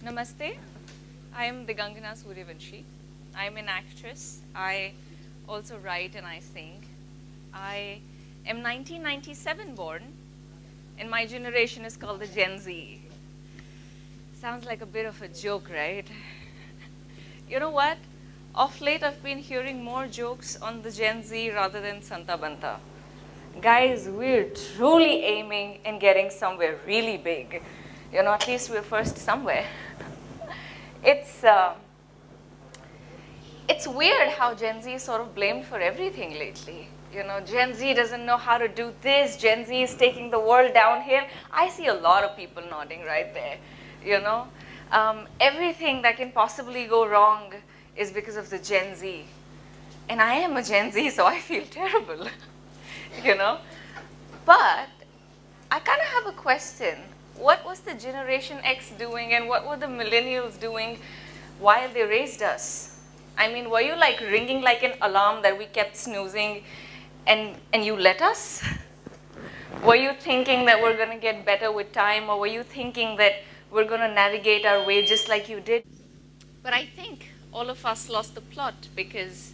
Namaste. I am Digangana Suryavanshi. I am an actress. I also write and I sing. I am 1997 born, and my generation is called the Gen Z. Sounds like a bit of a joke, right? You know what? Of late, I've been hearing more jokes on the Gen Z rather than Santa Banta. Guys, we're truly aiming and getting somewhere really big. At least we're first somewhere. It's weird how Gen Z is sort of blamed for everything lately. Gen Z doesn't know how to do this. Gen Z is taking the world downhill. I see a lot of people nodding right there. Everything that can possibly go wrong is because of the Gen Z. And I am a Gen Z, so I feel terrible. But I kind of have a question. What was the Generation X doing and what were the millennials doing while they raised us? I mean, were you like ringing like an alarm that we kept snoozing and you let us? Were you thinking that we're going to get better with time, or were you thinking that we're going to navigate our way just like you did? But I think all of us lost the plot because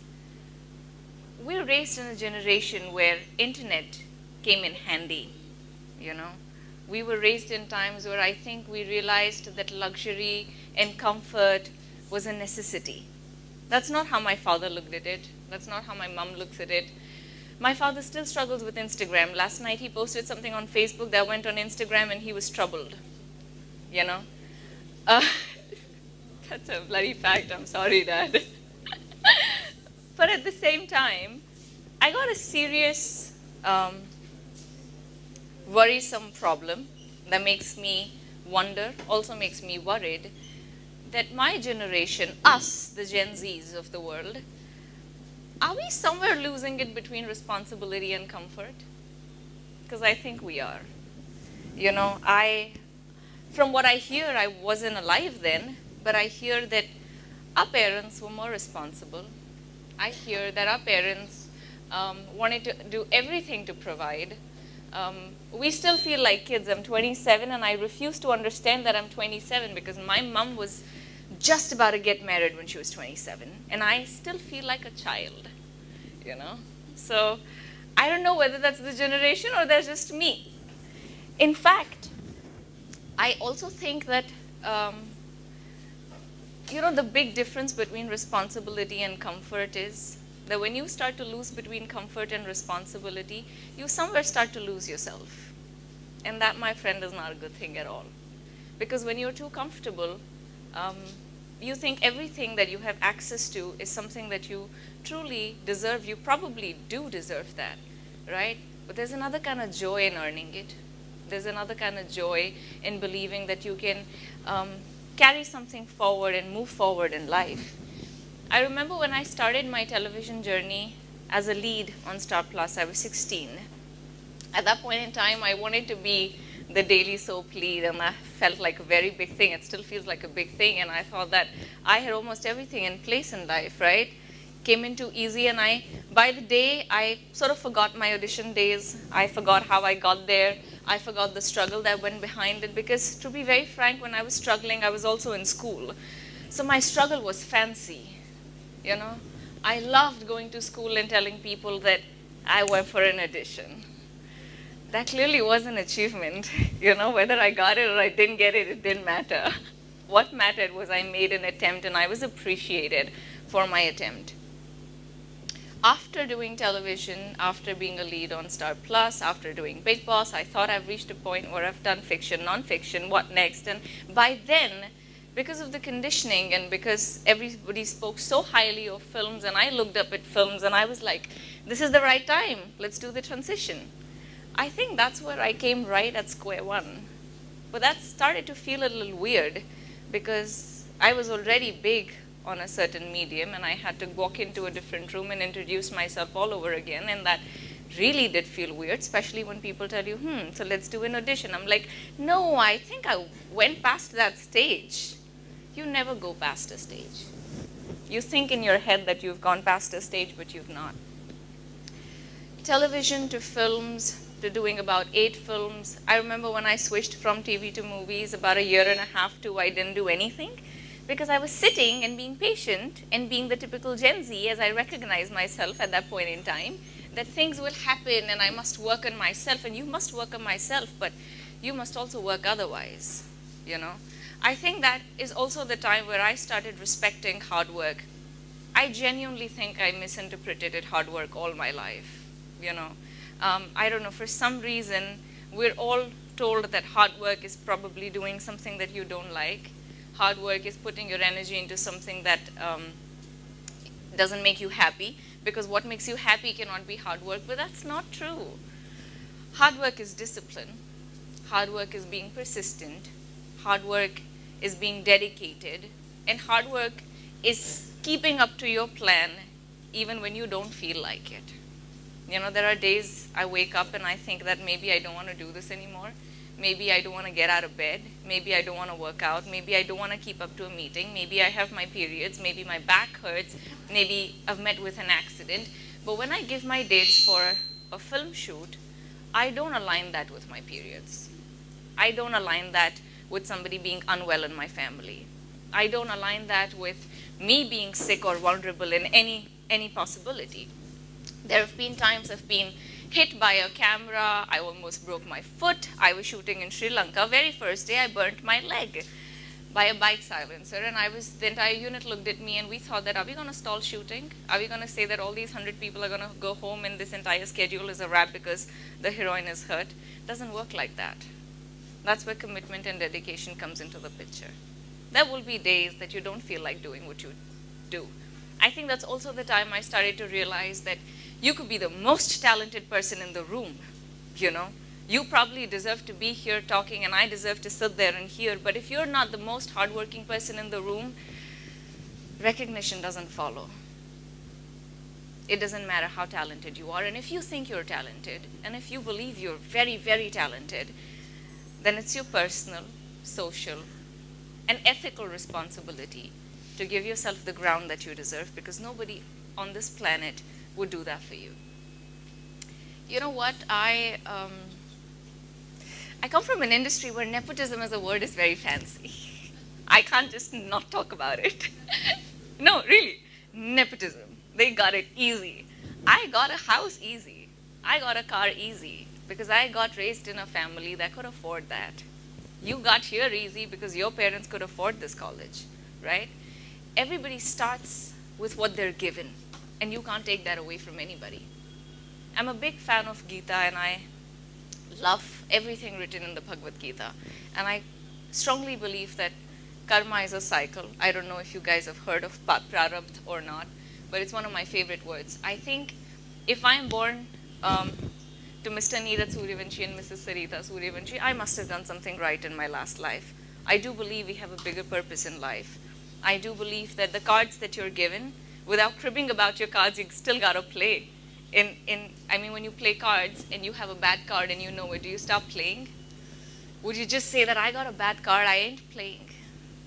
we're raised in a generation where internet came in handy, We were raised in times where I think we realized that luxury and comfort was a necessity. That's not how my father looked at it. That's not how my mom looks at it. My father still struggles with Instagram. Last night he posted something on Facebook that went on Instagram and he was troubled, That's a bloody fact. I'm sorry, Dad. But at the same time, I got a serious, worrisome problem that makes me wonder, also makes me worried, that my generation, us, the Gen Zs of the world, are we somewhere losing it between responsibility and comfort? Because I think we are. From what I hear, I wasn't alive then, but I hear that our parents were more responsible. I hear that our parents wanted to do everything to provide. We still feel like kids. I'm 27 and I refuse to understand that I'm 27 because my mom was just about to get married when she was 27 and I still feel like a child, So I don't know whether that's the generation or that's just me. In fact, I also think that the big difference between responsibility and comfort is that when you start to lose between comfort and responsibility, you somewhere start to lose yourself. And that, my friend, is not a good thing at all. Because when you're too comfortable, you think everything that you have access to is something that you truly deserve. You probably do deserve that, right? But there's another kind of joy in earning it. There's another kind of joy in believing that you can carry something forward and move forward in life. I remember when I started my television journey as a lead on Star Plus, I was 16. At that point in time, I wanted to be the daily soap lead, and that felt like a very big thing. It still feels like a big thing, and I thought that I had almost everything in place in life, right? Came in too easy, and by the day, I sort of forgot my audition days. I forgot how I got there. I forgot the struggle that went behind it, because to be very frank, when I was struggling, I was also in school. So my struggle was fancy, I loved going to school and telling people that I went for an audition. That clearly was an achievement. Whether I got it or I didn't get it, it didn't matter. What mattered was I made an attempt and I was appreciated for my attempt. After doing television, after being a lead on Star Plus, after doing Big Boss, I thought I've reached a point where I've done fiction, non-fiction, what next? And by then, because of the conditioning and because everybody spoke so highly of films, and I looked up at films and I was like, this is the right time, let's do the transition. I think that's where I came right at square one. But that started to feel a little weird because I was already big on a certain medium and I had to walk into a different room and introduce myself all over again, and that really did feel weird, especially when people tell you, so let's do an audition. I'm like, no, I think I went past that stage. You never go past a stage. You think in your head that you've gone past a stage, but you've not. Television to films to doing about 8 films. I remember when I switched from TV to movies about a year and a half to I didn't do anything because I was sitting and being patient and being the typical Gen Z as I recognized myself at that point in time, that things will happen and I must work on myself, and you must work on myself, but you must also work otherwise, you know. I think that is also the time where I started respecting hard work. I genuinely think I misinterpreted hard work all my life, you know. I don't know, for some reason, we're all told that hard work is probably doing something that you don't like. Hard work is putting your energy into something that doesn't make you happy, because what makes you happy cannot be hard work, but that's not true. Hard work is discipline. Hard work is being persistent. Hard work is being dedicated. And hard work is keeping up to your plan even when you don't feel like it. You know, there are days I wake up and I think that maybe I don't want to do this anymore. Maybe I don't want to get out of bed. Maybe I don't want to work out. Maybe I don't want to keep up to a meeting. Maybe I have my periods. Maybe my back hurts. Maybe I've met with an accident. But when I give my dates for a film shoot, I don't align that with my periods. I don't align that with somebody being unwell in my family. I don't align that with me being sick or vulnerable in any possibility. There have been times I've been hit by a camera, I almost broke my foot. I was shooting in Sri Lanka. Very first day I burnt my leg by a bike silencer, and the entire unit looked at me and we thought that, are we going to stall shooting? Are we going to say that all these 100 people are going to go home and this entire schedule is a wrap because the heroine is hurt? It doesn't work like that. That's where commitment and dedication comes into the picture. There will be days that you don't feel like doing what you do. I think that's also the time I started to realize that you could be the most talented person in the room, you know. You probably deserve to be here talking and I deserve to sit there and hear, but if you're not the most hardworking person in the room, recognition doesn't follow. It doesn't matter how talented you are, and if you think you're talented, and if you believe you're very, very talented, then it's your personal, social, and ethical responsibility to give yourself the ground that you deserve, because nobody on this planet would do that for you. You know what? I come from an industry where nepotism as a word is very fancy. I can't just not talk about it. No, really, nepotism. They got it easy. I got a house easy. I got a car easy because I got raised in a family that could afford that. You got here easy because your parents could afford this college, right? Everybody starts with what they're given, and you can't take that away from anybody. I'm a big fan of Gita, and I love everything written in the Bhagavad Gita. And I strongly believe that karma is a cycle. I don't know if you guys have heard of prarabdha or not, but it's one of my favorite words. I think if I'm born to Mr. Neeraj Suryavanshi and Mrs. Sarita Suryavanshi, I must have done something right in my last life. I do believe we have a bigger purpose in life. I do believe that the cards that you're given, without cribbing about your cards, you still got to play. I mean, when you play cards and you have a bad card and you know it, do you stop playing? Would you just say that I got a bad card, I ain't playing?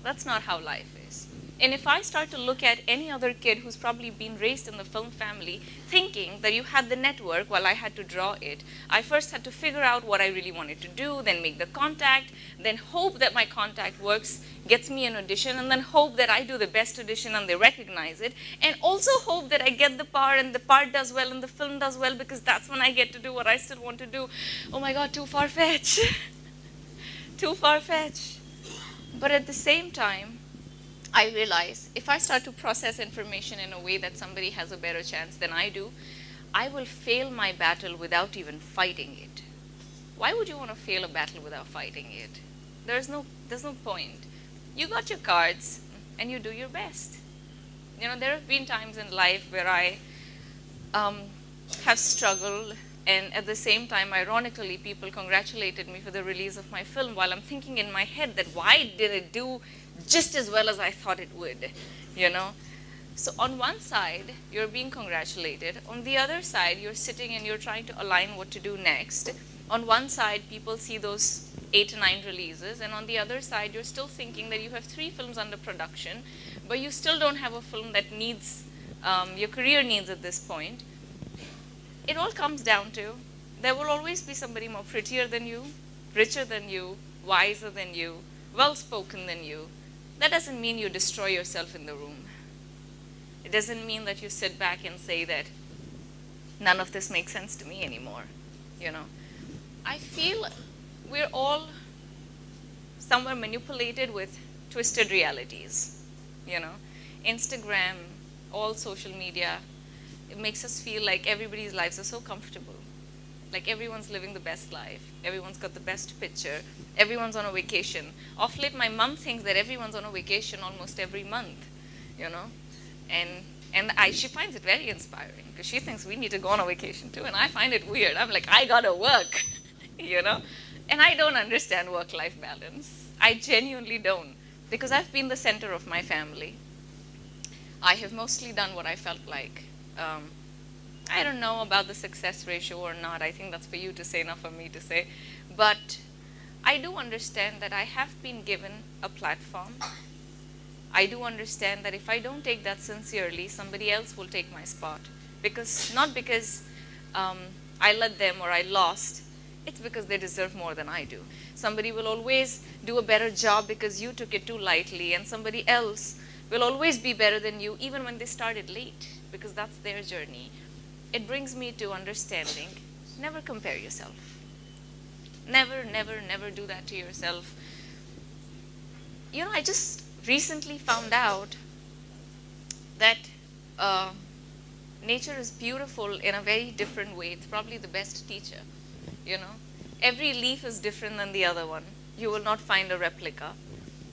That's not how life is. And if I start to look at any other kid who's probably been raised in the film family, thinking that you had the network while I had to draw it, I first had to figure out what I really wanted to do, then make the contact, then hope that my contact works, gets me an audition, and then hope that I do the best audition and they recognize it, and also hope that I get the part and the part does well and the film does well, because that's when I get to do what I still want to do. Oh my God, too far-fetched. Too far-fetched. But at the same time, I realize if I start to process information in a way that somebody has a better chance than I do, I will fail my battle without even fighting it. Why would you want to fail a battle without fighting it? There's no point. You got your cards and you do your best. You know, there have been times in life where I have struggled, and at the same time, ironically, people congratulated me for the release of my film while I'm thinking in my head that why did it do just as well as I thought it would, you know? So on one side, you're being congratulated. On the other side, you're sitting and you're trying to align what to do next. On one side, people see those 8 to 9 releases, and on the other side, you're still thinking that you have 3 films under production, but you still don't have a film that needs, your career needs at this point. It all comes down to, There will always be somebody more prettier than you, richer than you, wiser than you, well-spoken than you. That doesn't mean you destroy yourself in the room. It doesn't mean that you sit back and say that none of this makes sense to me anymore. I feel we're all somewhere manipulated with twisted realities. Instagram, all social media, it makes us feel like everybody's lives are so comfortable. Like everyone's living the best life. Everyone's got the best picture. Everyone's on a vacation. Of late, my mom thinks that everyone's on a vacation almost every month, And she finds it very inspiring because she thinks we need to go on a vacation too. And I find it weird. I'm like, I gotta work, And I don't understand work-life balance. I genuinely don't, because I've been the center of my family. I have mostly done what I felt like. I don't know about the success ratio or not. I think that's for you to say, not for me to say. But I do understand that I have been given a platform. I do understand that if I don't take that sincerely, somebody else will take my spot. Not because I let them or I lost. It's because they deserve more than I do. Somebody will always do a better job because you took it too lightly, and somebody else will always be better than you even when they started late, because that's their journey. It brings me to understanding, never compare yourself. Never, never, never do that to yourself. I just recently found out that nature is beautiful in a very different way. It's probably the best teacher, Every leaf is different than the other one. You will not find a replica.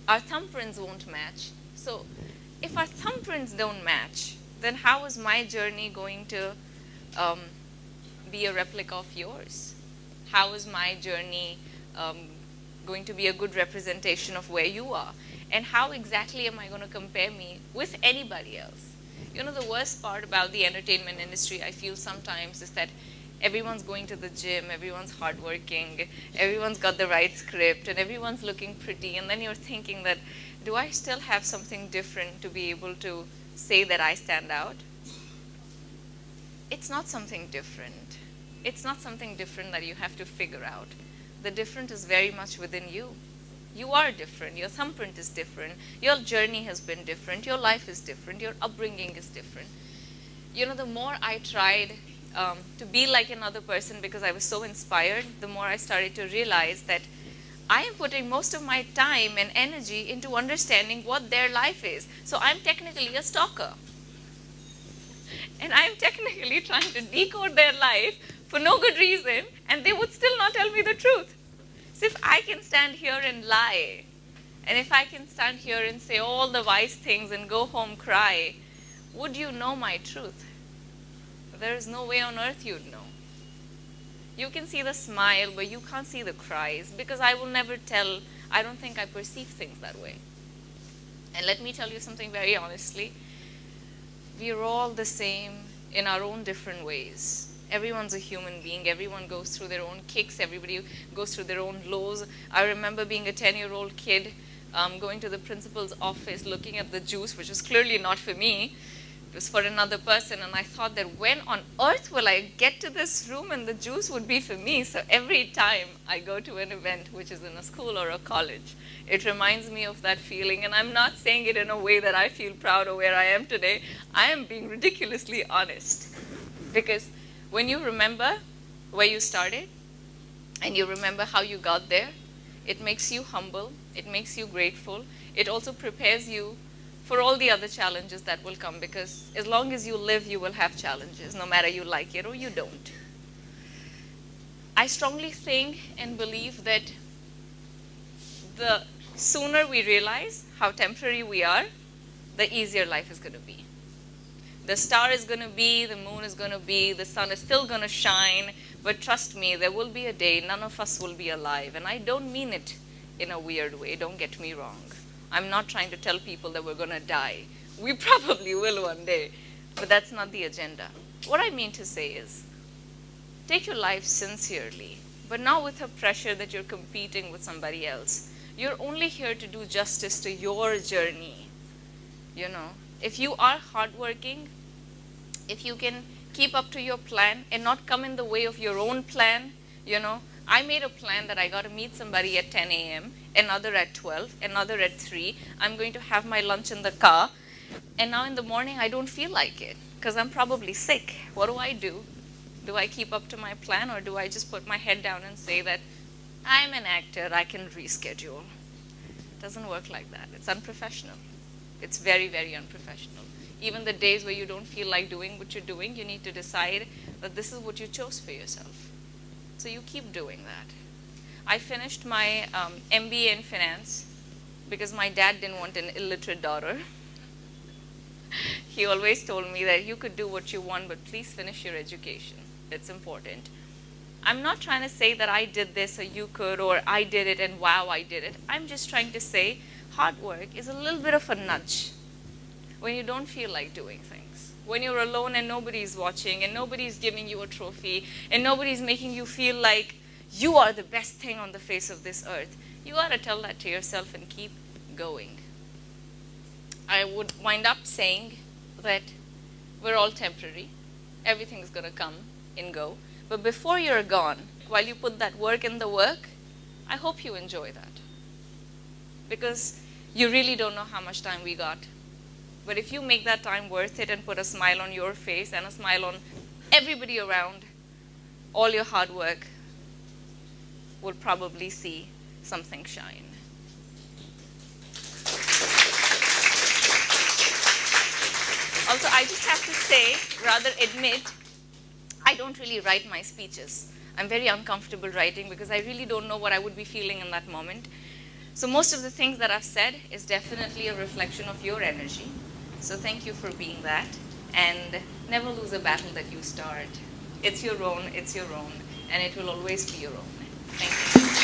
Our thumbprints won't match. So if our thumbprints don't match, then how is my journey going to be a replica of yours? How is my journey going to be a good representation of where you are? And how exactly am I going to compare me with anybody else? The worst part about the entertainment industry, I feel sometimes, is that everyone's going to the gym, everyone's hardworking, everyone's got the right script, and everyone's looking pretty. And then you're thinking that, do I still have something different to be able to say that I stand out? It's not something different. It's not something different that you have to figure out. The different is very much within you. You are different. Your thumbprint is different. Your journey has been different. Your life is different. Your upbringing is different. The more I tried to be like another person because I was so inspired, the more I started to realize that I am putting most of my time and energy into understanding what their life is. So I'm technically a stalker. And I'm technically trying to decode their life for no good reason, and they would still not tell me the truth. So if I can stand here and lie, and if I can stand here and say all the wise things and go home cry, would you know my truth? There is no way on earth you'd know. You can see the smile, but you can't see the cries, because I will never tell. I don't think I perceive things that way. And let me tell you something very honestly. We are all the same in our own different ways. Everyone's a human being. Everyone goes through their own kicks. Everybody goes through their own lows. I remember being a 10-year-old kid, going to the principal's office, looking at the juice, which was clearly not for me. It was for another person, and I thought that when on earth will I get to this room and the juice would be for me? So every time I go to an event, which is in a school or a college, it reminds me of that feeling. And I'm not saying it in a way that I feel proud of where I am today. I am being ridiculously honest. Because when you remember where you started, and you remember how you got there, it makes you humble, it makes you grateful, it also prepares you for all the other challenges that will come, because as long as you live, you will have challenges, no matter you like it or you don't. I strongly think and believe that the sooner we realize how temporary we are, the easier life is going to be. The star is going to be, the moon is going to be, the sun is still going to shine, but trust me, there will be a day none of us will be alive. And I don't mean it in a weird way, don't get me wrong. I'm not trying to tell people that we're going to die. We probably will one day, but that's not the agenda. What I mean to say is, take your life sincerely, but not with a pressure that you're competing with somebody else. You're only here to do justice to your journey. If you are hardworking, if you can keep up to your plan and not come in the way of your own plan. I made a plan that I got to meet somebody at 10 a.m., another at 12, another at 3. I'm going to have my lunch in the car. And now in the morning, I don't feel like it because I'm probably sick. What do? Do I keep up to my plan, or do I just put my head down and say that I'm an actor, I can reschedule? It doesn't work like that. It's unprofessional. It's very, very unprofessional. Even the days where you don't feel like doing what you're doing, you need to decide that this is what you chose for yourself. So you keep doing that. I finished my MBA in finance because my dad didn't want an illiterate daughter. He always told me that you could do what you want, but please finish your education. It's important. I'm not trying to say that I did this or you could, or I did it and wow, I did it. I'm just trying to say hard work is a little bit of a nudge when you don't feel like doing things. When you're alone and nobody's watching and nobody's giving you a trophy and nobody's making you feel like you are the best thing on the face of this earth, you got to tell that to yourself and keep going. I would wind up saying that we're all temporary. Everything's going to come and go. But before you're gone, while you put that work in the work, I hope you enjoy that. Because you really don't know how much time we got. But if you make that time worth it and put a smile on your face and a smile on everybody around, all your hard work will probably see something shine. Also, I just have to say, rather admit, I don't really write my speeches. I'm very uncomfortable writing because I really don't know what I would be feeling in that moment. So most of the things that I've said is definitely a reflection of your energy. So thank you for being that. And never lose a battle that you start. It's your own, and it will always be your own. Thank you.